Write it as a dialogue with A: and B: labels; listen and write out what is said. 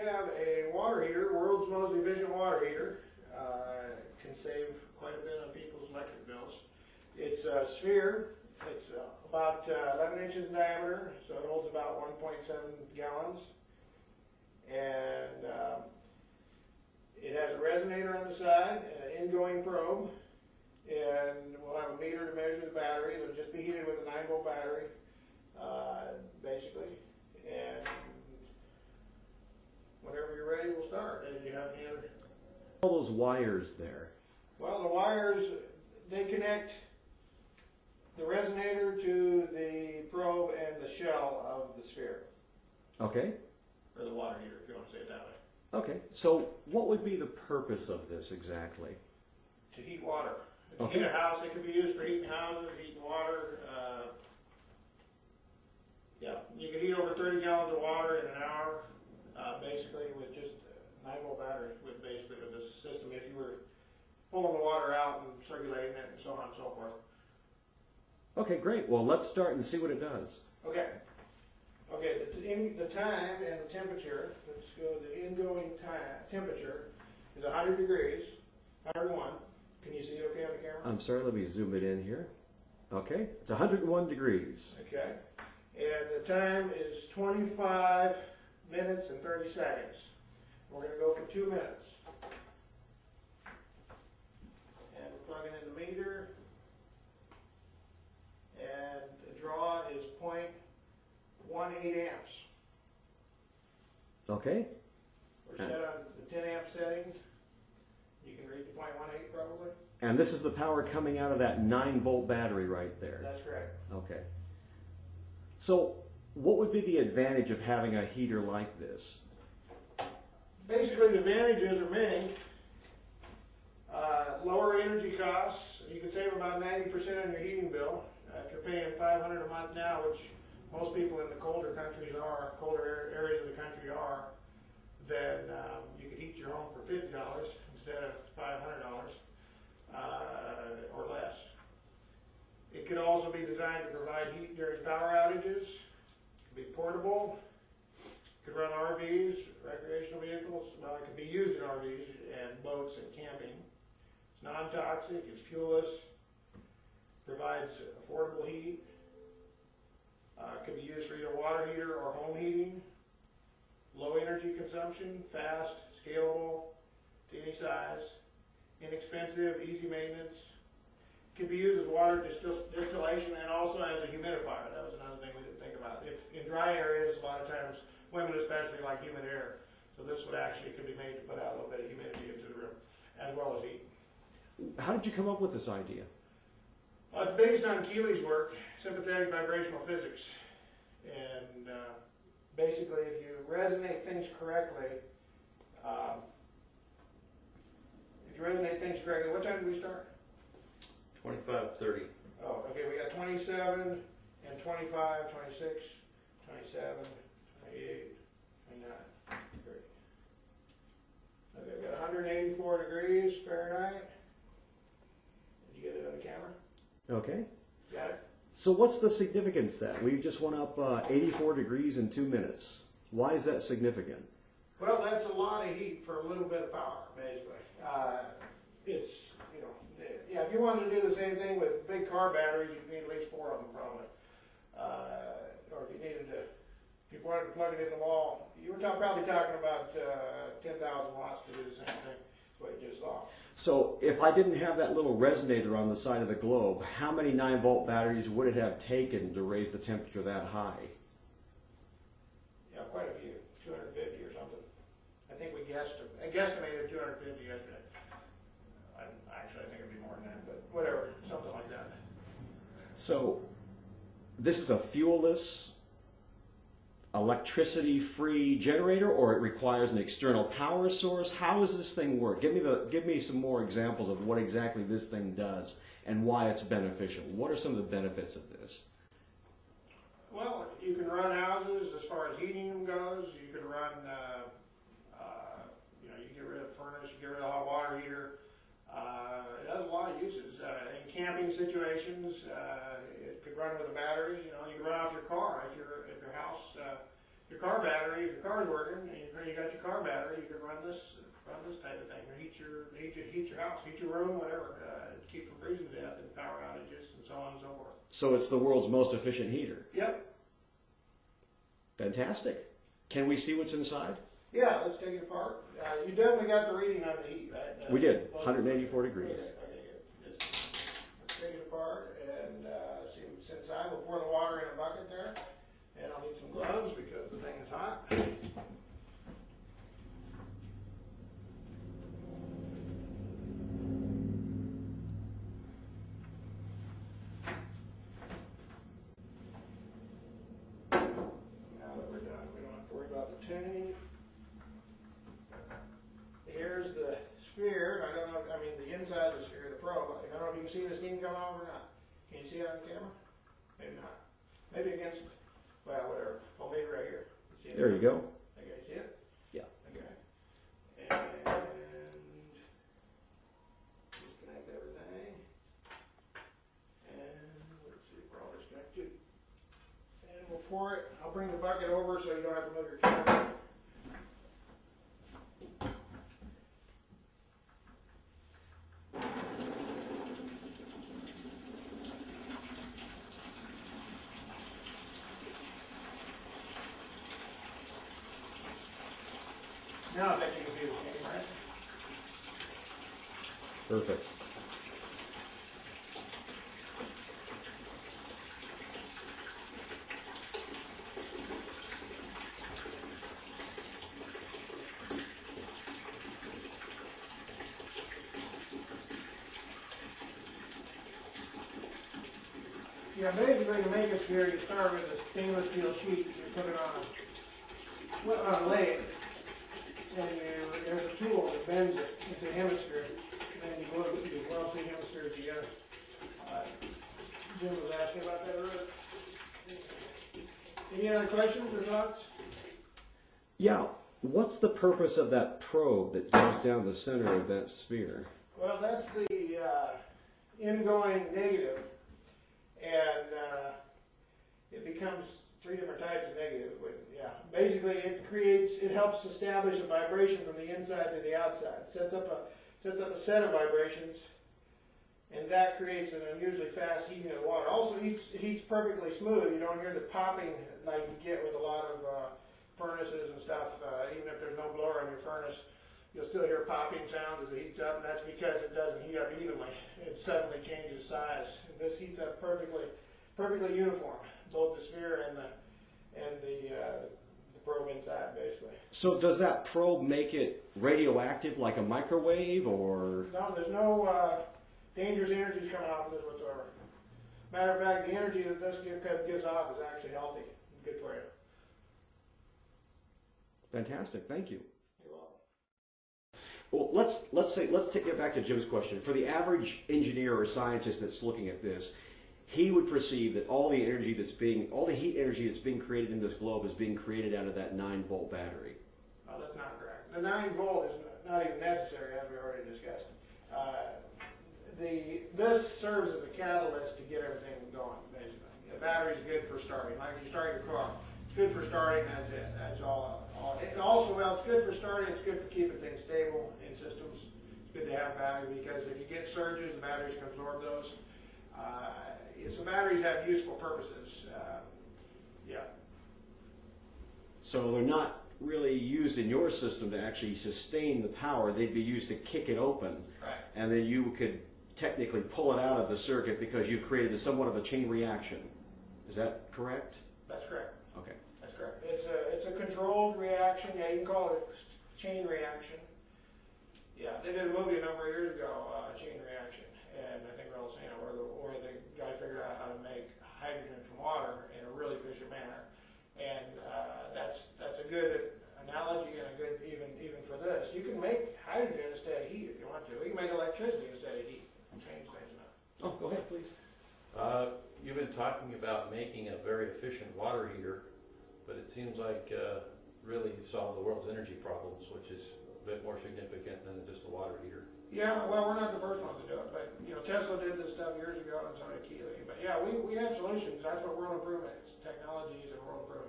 A: have a water heater, world's most efficient water heater. Can save quite a bit on people's electric bills. It's a sphere. It's about 11 inches in diameter, so it holds about 1.7 gallons. And it has a resonator on the side, an ingoing probe, and we'll have a meter to measure the battery. It'll just be heated with a 9-volt battery, basically. And whenever you're ready, we'll start. And you have any other?
B: All those wires there.
A: Well, the wires, they connect the resonator to the probe and the shell of the sphere.
B: Okay.
A: Or the water heater, if you want to say it that way.
B: Okay. So what would be the purpose of this exactly?
A: To heat water. To
B: Okay.
A: heat a house, it could be used for heating houses, heating water. Yeah, you can heat over 30 gallons of water in an hour, basically with just a 9-volt battery, with basically with this system. If you were pulling the water out and circulating it and so on and so forth.
B: Okay, great. Well, let's start and see what it does.
A: Okay. Okay, the time and the temperature, let's go, the ingoing temperature is 100 degrees, 101. Can you see it okay on the camera?
B: I'm sorry, let me zoom it in here. Okay, it's 101 degrees.
A: Okay, and the time is 25 minutes and 30 seconds. We're going to go for 2 minutes. And we're plugging in the meter. And the draw is 0.18 amps.
B: Okay.
A: We're set on the 10 amp settings. You can read the 0.18 probably.
B: And this is the power coming out of that 9-volt battery right there.
A: That's correct.
B: Okay. So what would be the advantage of having a heater like this?
A: Basically, the advantages are many. Lower energy costs. You can save about 90% on your heating bill. If you're paying $500 a month now, which most people in the colder countries are, colder areas of the country are, then you could heat your home for $50 instead of $500 or less. It could also be designed to provide heat during power outages. It could be portable. It could run RVs, recreational vehicles. Well, it could be used in RVs and boats and camping. It's non-toxic. It's fuelless. Provides affordable heat. Could be used for either water heater or home heating. Low energy consumption, fast, scalable to any size. Inexpensive, easy maintenance. Could be used as water distillation and also as a humidifier. That was another thing we didn't think about. If in dry areas, a lot of times women especially like humid air. So this would actually could be made to put out a little bit of humidity into the room as well as heat.
B: How did you come up with this idea?
A: Well, it's based on Keely's work, sympathetic vibrational physics. And basically, if you resonate things correctly, what time did we start?
C: 25:30.
A: Oh, okay, we got 27 and 25, 26, 27, 28, 29, 30. Okay, we got 184 degrees Fahrenheit. Did you get it on the camera?
B: Okay.
A: Got it?
B: So what's the significance then? We just went up 84 degrees in 2 minutes. Why is that significant?
A: Well, that's a lot of heat for a little bit of power, basically. It's, you know, yeah, if you wanted to do the same thing with big car batteries, you'd need at least 4 of them probably. Or if you needed to, if you wanted to plug it in the wall, you were probably talking about 10,000 watts to do the same thing. That's what you just saw.
B: So if I didn't have that little resonator on the side of the globe, how many 9-volt batteries would it have taken to raise the temperature that high?
A: Yeah, quite a few, 250 or something. I think I guesstimated 250 yesterday. Actually, I think it'd be more than that, but whatever, something like that.
B: So this is a fuelless, electricity-free generator, or it requires an external power source? How does this thing work? Give me some more examples of what exactly this thing does and why it's beneficial. What are some of the benefits of this?
A: Well, you can run houses as far as heating them goes. You can run, you know, you get rid of furnace, you get rid of the hot water heater. It has a lot of uses. In camping situations, it could run with a battery. You know, you can run off your car if your house, your car battery, if your car's working, and you got your car battery, you can run this type of thing, or heat your house, heat your room, whatever, to keep from freezing to death, and power outages, and so on and so forth.
B: So it's the world's most efficient heater.
A: Yep.
B: Fantastic. Can we see what's inside?
A: Yeah, let's take it apart. You definitely got the reading on the heat, right?
B: We did, 184 degrees.
A: Okay, good. Let's take it apart and see what's inside. We'll pour the water in a bucket there, and I'll need some gloves because the thing is hot. Now that we're done, we don't have to worry about the tuning. Here's the sphere. I don't know, I mean the inside of the sphere, the probe. I don't know if you can see the steam coming off or not. Can you see it on camera? Maybe not. Maybe against, well, whatever. Oh, maybe right here. See it?
B: There you go.
A: Okay, see it?
B: Yeah.
A: Okay. And disconnect everything. And let's see, we're all disconnected. And we'll pour it. I'll bring the bucket over so you don't have to move your camera. Now I bet you can see the steam, right?
B: Perfect.
A: Yeah, basically to make a sphere, you start with a stainless steel sheet, you put it on a lathe, and there's a tool that bends it into a hemisphere, and then you glue two hemispheres together. Jim was asking about that earlier. Any other questions or thoughts?
B: Yeah. What's the purpose of that probe that goes down the center of that sphere?
A: Well, that's the ingoing negative, and it becomes three different types of negative. Yeah, basically it helps establish a vibration from the inside to the outside. It sets up a set of vibrations, and that creates an unusually fast heating of the water. Also heats perfectly smooth. You don't hear the popping like you get with a lot of furnaces and stuff. Even if there's no blower on your furnace, you'll still hear popping sounds as it heats up, and that's because it doesn't heat up evenly. It suddenly changes size. And this heats up perfectly uniform, both the sphere and the probe inside, basically.
B: So does that probe make it radioactive like a microwave, or?
A: No, there's no dangerous energies coming off of this whatsoever. Matter of fact, the energy that this gives off is actually healthy and good for you.
B: Fantastic, thank you.
A: You're welcome.
B: Well, let's get back to Jim's question. For the average engineer or scientist that's looking at this, he would perceive that all the heat energy that's being created in this globe is being created out of that 9-volt battery.
A: Oh, that's not correct. The 9-volt is not even necessary, as we already discussed. This serves as a catalyst to get everything going, basically. The battery's good for starting. Like you start your car, it's good for starting. That's it. That's all. It also, well, it's good for starting. It's good for keeping things stable in systems. It's good to have battery because if you get surges, the batteries can absorb those. So batteries have useful purposes. Yeah.
B: So they're not really used in your system to actually sustain the power. They'd be used to kick it open.
A: Right.
B: And then you could technically pull it out of the circuit because you've created somewhat of a chain reaction. Is that correct?
A: That's correct.
B: Okay.
A: That's correct. It's a controlled reaction. Yeah, you can call it a chain reaction. Yeah, they did a movie a number of years ago, Chain Reaction, and I think we're all saying it, where the guy figured out how to make hydrogen from water in a really efficient manner, and that's a good analogy and a good even for this. You can make hydrogen instead of heat if you want to. You can make electricity instead of heat. Change things enough.
B: Oh, go ahead, please.
C: You've been talking about making a very efficient water heater, but it seems like really solve the world's energy problems, which is a bit more significant than just a water heater.
A: Yeah, well, we're not the first ones to do it, but Tesla did this stuff years ago, and so did Keeley. But yeah, we have solutions. That's what world improvement is. Technologies and world improvement.